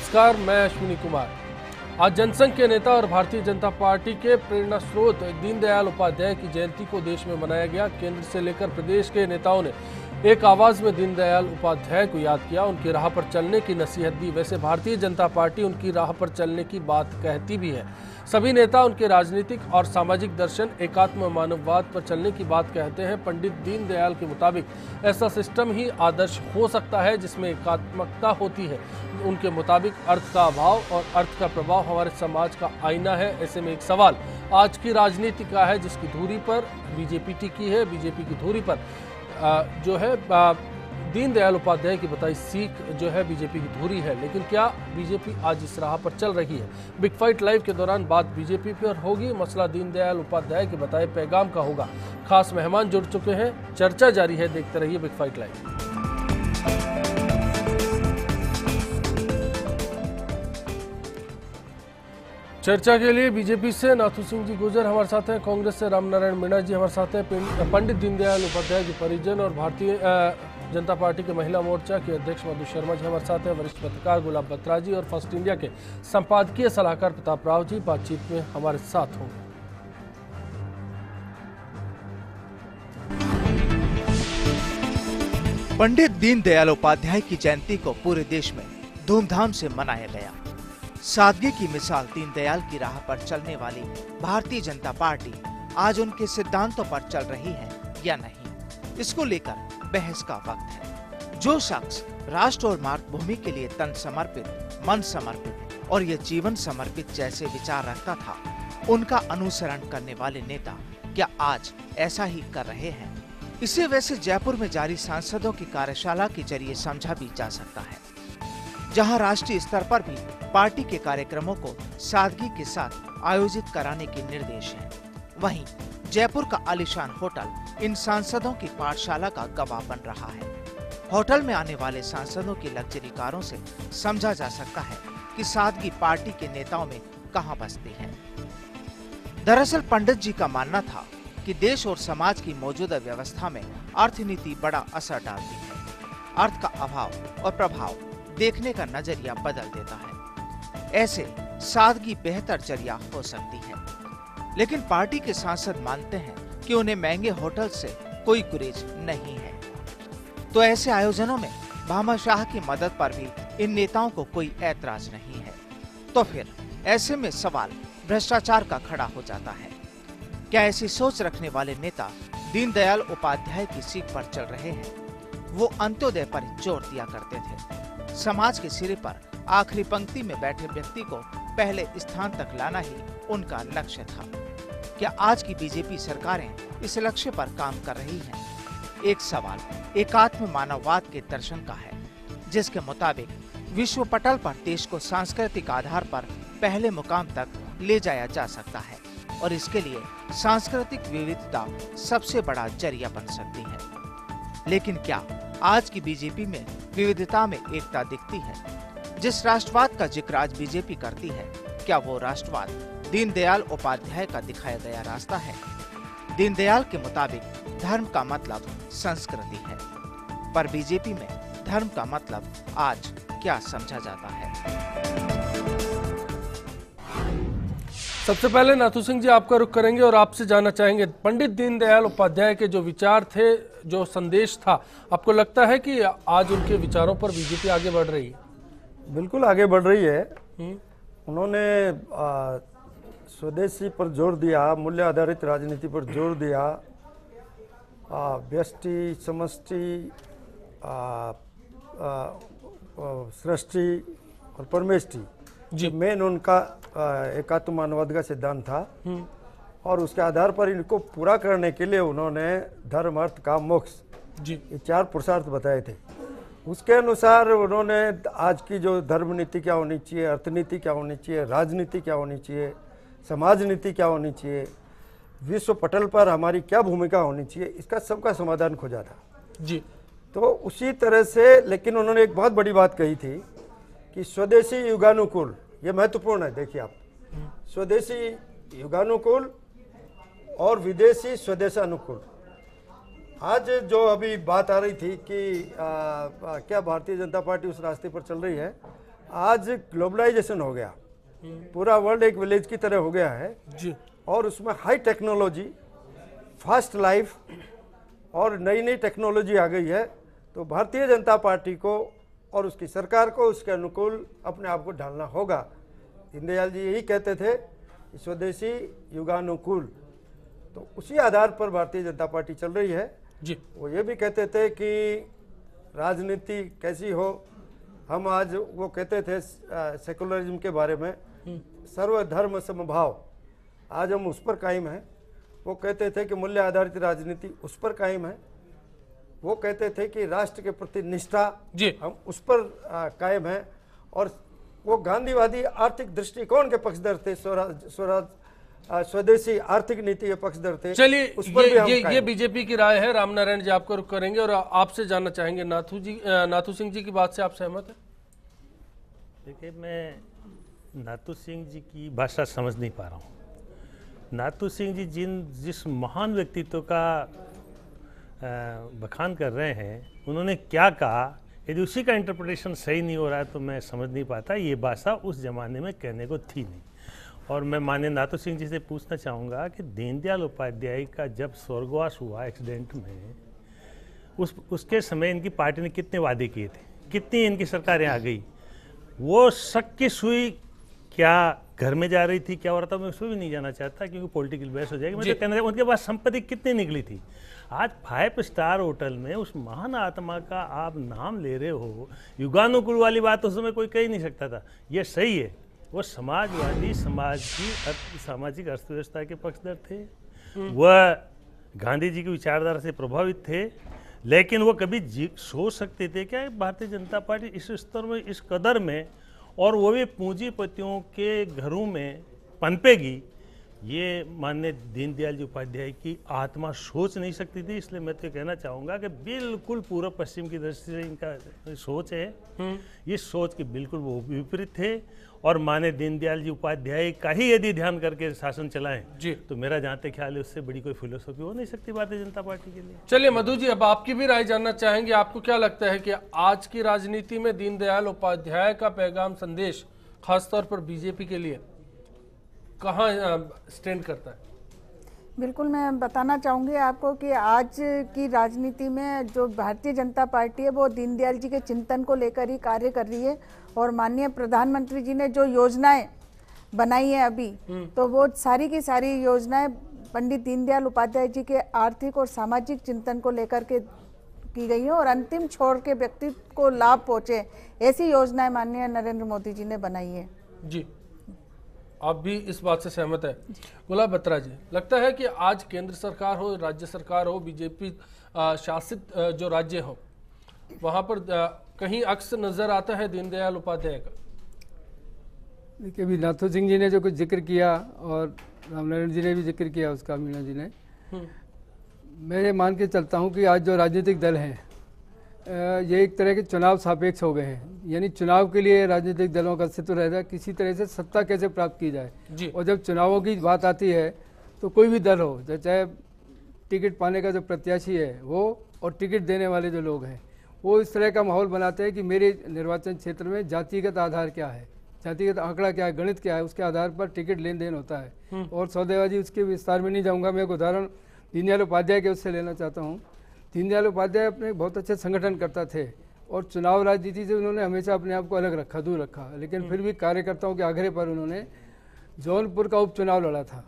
नमस्कार, मैं अश्विनी कुमार। आज जनसंघ के नेता और भारतीय जनता पार्टी के प्रेरणा स्रोत दीनदयाल उपाध्याय की जयंती को देश में मनाया गया। केंद्र से लेकर प्रदेश के नेताओं ने एक आवाज में दीनदयाल उपाध्याय को याद किया, उनकी राह पर चलने की नसीहत दी। वैसे भारतीय जनता पार्टी उनकी राह पर चलने की बात कहती भी है। सभी नेता उनके राजनीतिक और सामाजिक दर्शन, एकात्म मानववाद पर चलने की बात कहते हैं। पंडित दीनदयाल के मुताबिक ऐसा सिस्टम ही आदर्श हो सकता है जिसमें एकात्मकता होती है। उनके मुताबिक अर्थ का अभाव और अर्थ का प्रभाव हमारे समाज का आईना है। ऐसे में एक सवाल आज की राजनीति का है, जिसकी धुरी पर बीजेपी टिकी है। बीजेपी की धुरी पर जो है दीनदयाल उपाध्याय की बताई सीख जो है बीजेपी की धुरी है। लेकिन क्या बीजेपी आज इस राह पर चल रही है? बिग फाइट लाइव के दौरान बात बीजेपी पर होगी, मसला दीनदयाल उपाध्याय के बताए पैगाम का होगा। खास मेहमान जुड़ चुके हैं, चर्चा जारी है। देखते रहिए बिग फाइट लाइव। चर्चा के लिए बीजेपी से नाथू सिंह जी गुजर हमारे साथ हैं, कांग्रेस से रामनारायण मीणा जी हमारे साथ हैं, पंडित दीनदयाल उपाध्याय के परिजन और भारतीय जनता पार्टी के महिला मोर्चा के अध्यक्ष मधु शर्मा जी हमारे साथ हैं, वरिष्ठ पत्रकार गुलाब बत्रा जी और फर्स्ट इंडिया के संपादकीय सलाहकार प्रताप राव जी बातचीत में हमारे साथ होंगे। पंडित दीनदयाल उपाध्याय की जयंती को पूरे देश में धूमधाम से मनाया गया। सादगी की मिसाल दीनदयाल की राह पर चलने वाली भारतीय जनता पार्टी आज उनके सिद्धांतों पर चल रही है या नहीं, इसको लेकर बहस का वक्त है। जो शख्स राष्ट्र और मातृभूमि के लिए तन समर्पित, मन समर्पित और ये जीवन समर्पित जैसे विचार रखता था, उनका अनुसरण करने वाले नेता क्या आज ऐसा ही कर रहे हैं? इसे वैसे जयपुर में जारी सांसदों की कार्यशाला के जरिए समझा भी जा सकता है, जहां राष्ट्रीय स्तर पर भी पार्टी के कार्यक्रमों को सादगी के साथ आयोजित कराने के निर्देश हैं। वहीं जयपुर का आलीशान होटल इन सांसदों की पाठशाला का गवाह बन रहा है। होटल में आने वाले सांसदों की लग्जरी कारों से समझा जा सकता है कि सादगी पार्टी के नेताओं में कहां बसती है। दरअसल पंडित जी का मानना था कि देश और समाज की मौजूदा व्यवस्था में अर्थनीति बड़ा असर डालती है। अर्थ का अभाव और प्रभाव देखने का नजरिया बदल देता है। ऐसे सादगी बेहतर जरिया हो सकती है। लेकिन पार्टी के सांसद मानते हैं कि उन्हें महंगे होटल से कोई गुरेज नहीं है। तो ऐसे आयोजनों में भामाशाह की मदद पर भी इन नेताओं को कोई ऐतराज नहीं है। तो फिर ऐसे में सवाल भ्रष्टाचार का खड़ा हो जाता है। क्या ऐसी सोच रखने वाले नेता दीनदयाल उपाध्याय की सीख पर चल रहे हैं? वो अंत्योदय पर जोर दिया करते थे। समाज के सिरे पर आखिरी पंक्ति में बैठे व्यक्ति को पहले स्थान तक लाना ही उनका लक्ष्य था। क्या आज की बीजेपी सरकारें इस लक्ष्य पर काम कर रही हैं? एक सवाल एकात्म मानववाद के दर्शन का है, जिसके मुताबिक विश्व पटल पर देश को सांस्कृतिक आधार पर पहले मुकाम तक ले जाया जा सकता है और इसके लिए सांस्कृतिक विविधता सबसे बड़ा जरिया बन सकती है। लेकिन क्या आज की बीजेपी में विविधता में एकता दिखती है? जिस राष्ट्रवाद का जिक्र आज बीजेपी करती है, क्या वो राष्ट्रवाद दीनदयाल उपाध्याय का दिखाया गया रास्ता है? दीनदयाल के मुताबिक धर्म का मतलब संस्कृति है, पर बीजेपी में धर्म का मतलब आज क्या समझा जाता है? सबसे पहले नाथू सिंह जी आपका रुख करेंगे और आपसे जानना चाहेंगे, पंडित दीनदयाल उपाध्याय के जो विचार थे, जो संदेश था, आपको लगता है कि आज उनके विचारों पर बीजेपी आगे बढ़ रही है? बिल्कुल आगे बढ़ रही है। उन्होंने स्वदेशी पर जोर दिया, मूल्य आधारित राजनीति पर जोर दिया, व्यष्टि समष्टि सृष्टि और परमेष्टि जी मेन उनका एकात्म मानववाद का सिद्धांत था। और उसके आधार पर इनको पूरा करने के लिए उन्होंने धर्म, अर्थ, काम, मोक्ष जी ये 4 पुरुषार्थ बताए थे। उसके अनुसार उन्होंने आज की जो धर्म नीति क्या होनी चाहिए, अर्थनीति क्या होनी चाहिए, राजनीति क्या होनी चाहिए, समाज नीति क्या होनी चाहिए, विश्व पटल पर हमारी क्या भूमिका होनी चाहिए, इसका सबका समाधान खोजा था जी। तो उसी तरह से, लेकिन उन्होंने एक बहुत बड़ी बात कही थी कि स्वदेशी युगानुकूल, ये महत्वपूर्ण है। देखिए आप, स्वदेशी युगानुकूल और विदेशी स्वदेशानुकूल। आज जो अभी बात आ रही थी कि क्या भारतीय जनता पार्टी उस रास्ते पर चल रही है, आज ग्लोबलाइजेशन हो गया, पूरा वर्ल्ड एक विलेज की तरह हो गया है जी। और उसमें हाई टेक्नोलॉजी, फास्ट लाइफ और नई नई टेक्नोलॉजी आ गई है। तो भारतीय जनता पार्टी को और उसकी सरकार को उसके अनुकूल अपने आप को ढालना होगा। दीनदयाल जी यही कहते थे, स्वदेशी युगानुकूल। तो उसी आधार पर भारतीय जनता पार्टी चल रही है जी। वो ये भी कहते थे कि राजनीति कैसी हो, हम आज वो कहते थे सेकुलरिज्म के बारे में, सर्वधर्म समभाव, आज हम उस पर कायम हैं। वो कहते थे कि मूल्य आधारित राजनीति उस पर कायम है। वो कहते थे कि राष्ट्र के प्रति निष्ठा जी, हम उस पर कायम हैं। और वो गांधीवादी आर्थिक दृष्टिकोण के पक्षधर थे, स्वदेशी आर्थिक नीति के पक्षधर थे। चलिए उस पर भी हम ये कायम। बीजेपी की राय है। रामनारायण जी आपको रुख करेंगे और आपसे जानना चाहेंगे, नाथू सिंह जी की बात से आप सहमत हैं? देखिए, मैं नाथू सिंह जी की भाषा समझ नहीं पा रहा हूँ। नाथू सिंह जी जिस महान व्यक्तित्व का बखान कर रहे हैं, उन्होंने क्या कहा, यदि उसी का इंटरप्रिटेशन सही नहीं हो रहा है तो मैं समझ नहीं पाता। ये भाषा उस जमाने में कहने को थी नहीं। और मैं माननीय नाथू सिंह जी से पूछना चाहूँगा कि दीनदयाल उपाध्याय का जब स्वर्गवास हुआ एक्सीडेंट में, उसके समय इनकी पार्टी ने कितने वादे किए थे, कितनी इनकी सरकारें आ गई, वो शक की सुई क्या घर में जा रही थी, क्या हो रहा था, मैं उसमें भी नहीं जाना चाहता क्योंकि पॉलिटिकल बहस हो जाएगी। मैं तो कहना चाहिए उनके पास संपत्ति कितनी निकली थी। आज 5 स्टार होटल में उस महान आत्मा का आप नाम ले रहे हो, युगानुकूल वाली बात उस समय कोई कह ही नहीं सकता था। ये सही है, वो समाजवादी समाज की सामाजिक अर्थव्यवस्था के पक्षधर थे, वह गांधी जी की विचारधारा से प्रभावित थे, लेकिन वो कभी सोच सकते थे क्या भारतीय जनता पार्टी इस स्तर में, इस कदर में, और वो भी पूंजीपतियों के घरों में पनपेगी? ये माननीय दीनदयाल जी उपाध्याय की आत्मा सोच नहीं सकती थी। इसलिए मैं तो कहना चाहूँगा कि बिल्कुल पूर्व पश्चिम की दृष्टि से इनका सोच है, ये सोच के बिल्कुल वो विपरीत थे। और माननीय दीनदयाल जी उपाध्याय का ही यदि ध्यान करके शासन चलाएं जी, तो मेरा जहाँ तक ख्याल है उससे बड़ी कोई फिलोसफी हो नहीं सकती भारतीय जनता पार्टी के लिए। चलिए मधु जी, अब आपकी भी राय जानना चाहेंगे। आपको क्या लगता है कि आज की राजनीति में दीनदयाल उपाध्याय का पैगाम, संदेश खासतौर पर बीजेपी के लिए कहाँ स्टैंड करता है? बिल्कुल, मैं बताना चाहूँगी आपको कि आज की राजनीति में जो भारतीय जनता पार्टी है वो दीनदयाल जी के चिंतन को लेकर ही कार्य कर रही है। और माननीय प्रधानमंत्री जी ने जो योजनाएं बनाई है अभी, तो वो सारी की सारी योजनाएं पंडित दीनदयाल उपाध्याय जी के आर्थिक और सामाजिक चिंतन को लेकर के की गई है और अंतिम छोर के व्यक्ति को लाभ पहुँचे, ऐसी योजनाएं माननीय नरेंद्र मोदी जी ने बनाई है। जी, आप भी इस बात से सहमत है? गुलाब बत्रा जी, लगता है कि आज केंद्र सरकार हो, राज्य सरकार हो, बीजेपी शासित जो राज्य हो, वहां पर कहीं अक्स नजर आता है दीनदयाल उपाध्याय का? देखिए, अभी नाथू सिंह जी ने जो कुछ जिक्र किया और रामनारायण जी ने भी जिक्र किया उसका, मीणा जी ने, मैं ये मान के चलता हूँ कि आज जो राजनीतिक दल हैं ये एक तरह के चुनाव सापेक्ष हो गए हैं। यानी चुनाव के लिए राजनीतिक दलों का अस्तित्व रहता है, किसी तरह से सत्ता कैसे प्राप्त की जाए। और जब चुनावों की बात आती है तो कोई भी दल हो, चाहे टिकट पाने का जो प्रत्याशी है वो और टिकट देने वाले जो लोग हैं, वो इस तरह का माहौल बनाते हैं कि मेरे निर्वाचन क्षेत्र में जातिगत आधार क्या है, जातिगत आंकड़ा क्या है, गणित क्या है, उसके आधार पर टिकट लेन देन होता है। और सौदेबाजी, उसके विस्तार में नहीं जाऊँगा, मैं एक उदाहरण दीनदयाल उपाध्याय के उससे लेना चाहता हूँ। दीनदयाल उपाध्याय अपने बहुत अच्छे संगठन करता थे और चुनाव राजनीति से उन्होंने हमेशा अपने आप को अलग रखा, दूर रखा, लेकिन फिर भी कार्यकर्ताओं के आग्रह पर उन्होंने जौनपुर का उपचुनाव लड़ा था।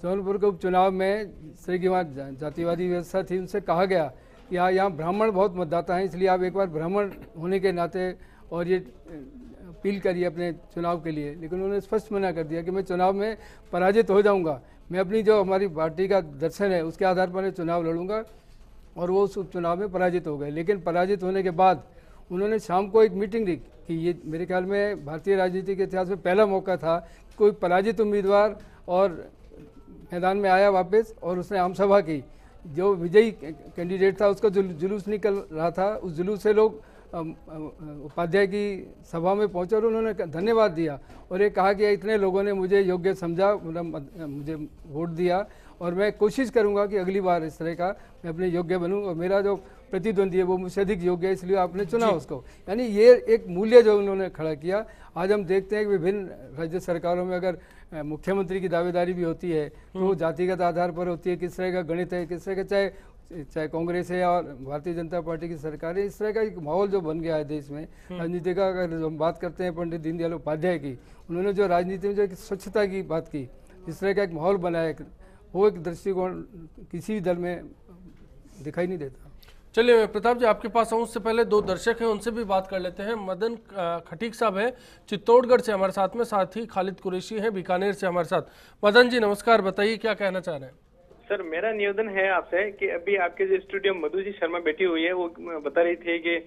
जौनपुर के उपचुनाव में श्री की वहाँ जातिवादी व्यवस्था थी, उनसे कहा गया कि यहाँ ब्राह्मण बहुत मतदाता हैं, इसलिए आप एक बार ब्राह्मण होने के नाते और ये अपील करिए अपने चुनाव के लिए। लेकिन उन्होंने स्पष्ट मना कर दिया कि मैं चुनाव में पराजित हो जाऊँगा, मैं अपनी जो हमारी पार्टी का दर्शन है उसके आधार पर चुनाव लड़ूंगा। और वो उस उपचुनाव में पराजित हो गए। लेकिन पराजित होने के बाद उन्होंने शाम को एक मीटिंग रखी कि ये मेरे ख्याल में भारतीय राजनीति के इतिहास में पहला मौका था, कोई पराजित उम्मीदवार और मैदान में आया वापस और उसने आम सभा की। जो विजयी कैंडिडेट था उसका जो जुलूस निकल रहा था, उस जुलूस से लोग उपाध्याय की सभा में पहुंचे और उन्होंने धन्यवाद दिया और ये कहा कि इतने लोगों ने मुझे योग्य समझा, मुझे वोट दिया और मैं कोशिश करूंगा कि अगली बार इस तरह का मैं अपने योग्य बनूं और मेरा जो प्रतिद्वंदी है वो मुझसे अधिक योग्य है इसलिए आपने चुना उसको। यानी ये एक मूल्य जो उन्होंने खड़ा किया। आज हम देखते हैं कि विभिन्न राज्य सरकारों में अगर मुख्यमंत्री की दावेदारी भी होती है तो वो जातिगत आधार पर होती है, किस तरह का गणित है, किस तरह का चाहे कांग्रेस है और भारतीय जनता पार्टी की सरकार है, इस तरह का एक माहौल जो बन गया है देश में राजनीति का। अगर हम बात करते हैं पंडित दीनदयाल उपाध्याय की, उन्होंने जो राजनीति में जो एक स्वच्छता की बात की, इस तरह का एक माहौल बनाया, वो एक दृष्टिकोण किसी भी दल में दिखाई नहीं देता। चलिए प्रताप जी आपके पास आऊँ, उससे पहले दो दर्शक हैं उनसे भी बात कर लेते हैं। मदन खटीक साहब है चित्तौड़गढ़ से हमारे साथ में, साथ ही खालिद कुरैशी हैं बीकानेर से हमारे साथ। मदन जी नमस्कार, बताइए क्या कहना चाह रहे हैं। सर मेरा निवेदन है आपसे कि अभी आपके जो स्टूडियो मधु जी शर्मा बैठी हुई है वो बता रही थी कि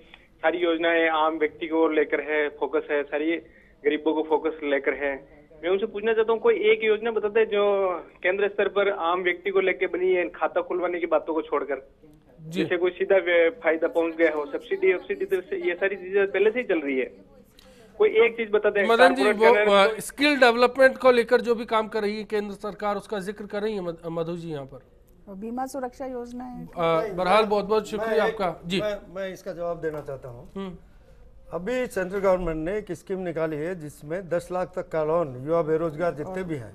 सारी योजनाएं आम व्यक्ति को लेकर है, फोकस है, सारी गरीबों को फोकस लेकर है। मैं उनसे पूछना चाहता हूँ कोई एक योजना बता दे जो केंद्र स्तर पर आम व्यक्ति को लेकर बनी है, खाता खुलवाने की बातों को छोड़कर, जिससे कोई सीधा फायदा पहुंच गया हो। सब्सिडी तो ये सारी चीजें पहले से ही चल रही है, कोई एक चीज बता दें। मदन जी वो स्किल डेवलपमेंट को लेकर जो भी काम कर रही है केंद्र सरकार, उसका जिक्र कर रही है मधु जी यहाँ पर। बीमा सुरक्षा योजना है। बहरहाल बहुत बहुत शुक्रिया आपका जी। मैं इसका जवाब देना चाहता हूँ। अभी सेंट्रल गवर्नमेंट ने एक स्कीम निकाली है जिसमें 10 लाख तक का लोन युवा बेरोजगार जितने भी हैं,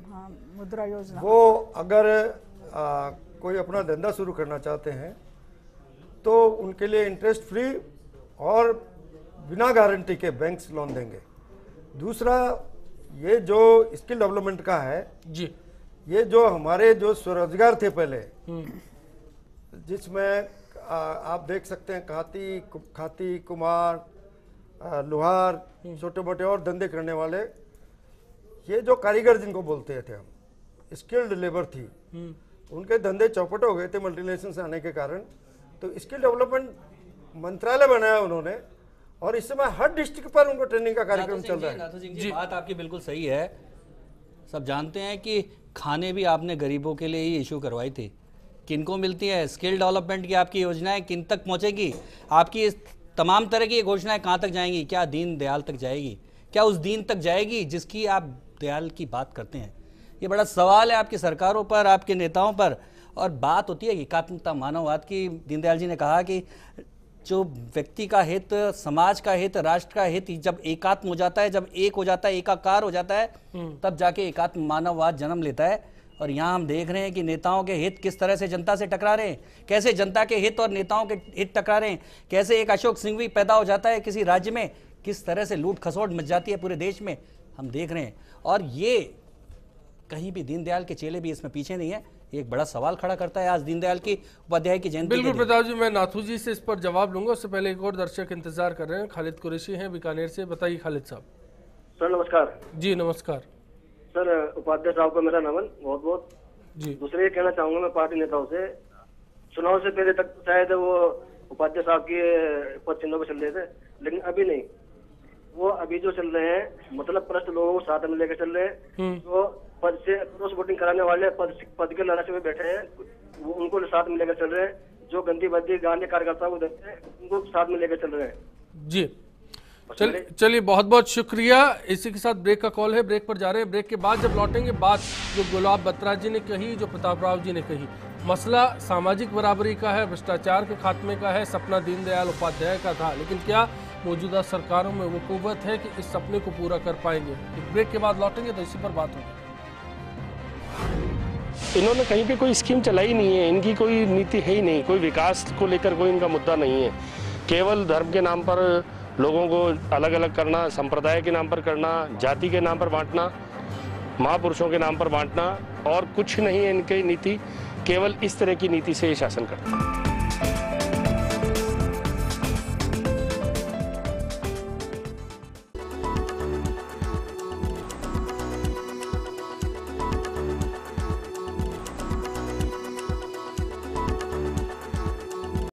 मुद्रा योजना, वो अगर कोई अपना धंधा शुरू करना चाहते हैं तो उनके लिए इंटरेस्ट फ्री और बिना गारंटी के बैंक्स लोन देंगे। दूसरा, ये जो स्किल डेवलपमेंट का है जी, ये जो हमारे जो स्वरोजगार थे पहले, जिसमें आप देख सकते हैं खाती कुमार, लोहार, छोटे मोटे और धंधे करने वाले, ये जो कारीगर जिनको बोलते थे हम, स्किल्ड लेबर थी, उनके धंधे चौपट हो गए थे मल्टीनेशनल से आने के कारण। तो स्किल डेवलपमेंट मंत्रालय बनाया उन्होंने और इस समय हर डिस्ट्रिक्ट पर उनको ट्रेनिंग का कार्यक्रम चल रहा है। नाथू सिंह जी बात आपकी बिल्कुल सही है। सब जानते हैं कि खाने भी आपने गरीबों के लिए ही इशू करवाई थी, किनको मिलती है स्किल डेवलपमेंट की आपकी योजनाएं, किन तक पहुंचेगी आपकी इस तमाम तरह की घोषणाएं, कहां तक जाएंगी? क्या दीन दयाल तक जाएगी? क्या उस दीन तक जाएगी जिसकी आप दयाल की बात करते हैं? ये बड़ा सवाल है आपकी सरकारों पर, आपके नेताओं पर। और बात होती है एकात्मता मानववाद की। दीनदयाल जी ने कहा कि जो व्यक्ति का हित, समाज का हित, राष्ट्र का हित जब एकात्म हो जाता है, जब एक हो जाता है, एकाकार हो जाता है, तब जाके एकात्म मानववाद जन्म लेता है। और यहाँ हम देख रहे हैं कि नेताओं के हित किस तरह से जनता से टकरा रहे हैं, कैसे जनता के हित और नेताओं के हित टकरा रहे हैं, कैसे एक अशोक सिंघवी पैदा हो जाता है किसी राज्य में, किस तरह से लूट खसोट मच जाती है पूरे देश में, हम देख रहे हैं। और ये कहीं भी दीनदयाल के चेले भी इसमें पीछे नहीं है। एक बड़ा सवाल खड़ा करता है आज दीनदयाल की उपाध्याय की जयंती। बिल्कुल प्रताप जी, मैं नाथू जी से इस पर जवाब लूंगा, उससे पहले एक और दर्शक इंतजार कर रहे हैं। खालिद कुरैशी हैं बीकानेर से, बताइए खालिद साहब। सर नमस्कार। जी नमस्कार सर, उपाध्याय साहब को मेरा नमन बहुत बहुत जी। दूसरे ये कहना चाहूंगा मैं पार्टी नेताओं से, चुनाव से पहले तक शायद वो उपाध्याय साहब के पद चिन्हों पर चल रहे थे, लेकिन अभी नहीं। वो अभी जो चल रहे हैं मतलब प्रस्त लोगों को साथ में लेकर चल रहे हैं, जो पद से क्रॉस वोटिंग कराने वाले पद के लालच में बैठे हैं, वो उनको साथ में लेकर चल रहे हैं। जो गंदी बंदी गांधी कार्यकर्ताओं को देते हैं उनको साथ में लेकर चल रहे हैं जी। चलिए बहुत बहुत शुक्रिया। इसी के साथ ब्रेक का कॉल है, ब्रेक पर जा रहे हैं। ब्रेक के बाद जब लौटेंगे, बात जो गुलाब बत्रा जी ने कही, जो प्रताप राव जी ने कही, मसला सामाजिक बराबरी का है, भ्रष्टाचार के खात्मे का है, सपना दीनदयाल उपाध्याय का था, लेकिन क्या मौजूदा सरकारों में वो कुव्वत है कि इस सपने को पूरा कर पाएंगे? एक ब्रेक के बाद लौटेंगे तो इसी पर बात होगी। इन्होंने कहीं पे कोई स्कीम चलाई नहीं है, इनकी कोई नीति है ही नहीं, कोई विकास को लेकर कोई इनका मुद्दा नहीं है। केवल धर्म के नाम पर लोगों को अलग अलग करना, संप्रदाय के नाम पर करना, जाति के नाम पर बांटना, महापुरुषों के नाम पर बांटना, और कुछ नहीं है इनकी नीति। केवल इस तरह की नीति से ये शासन करते हैं।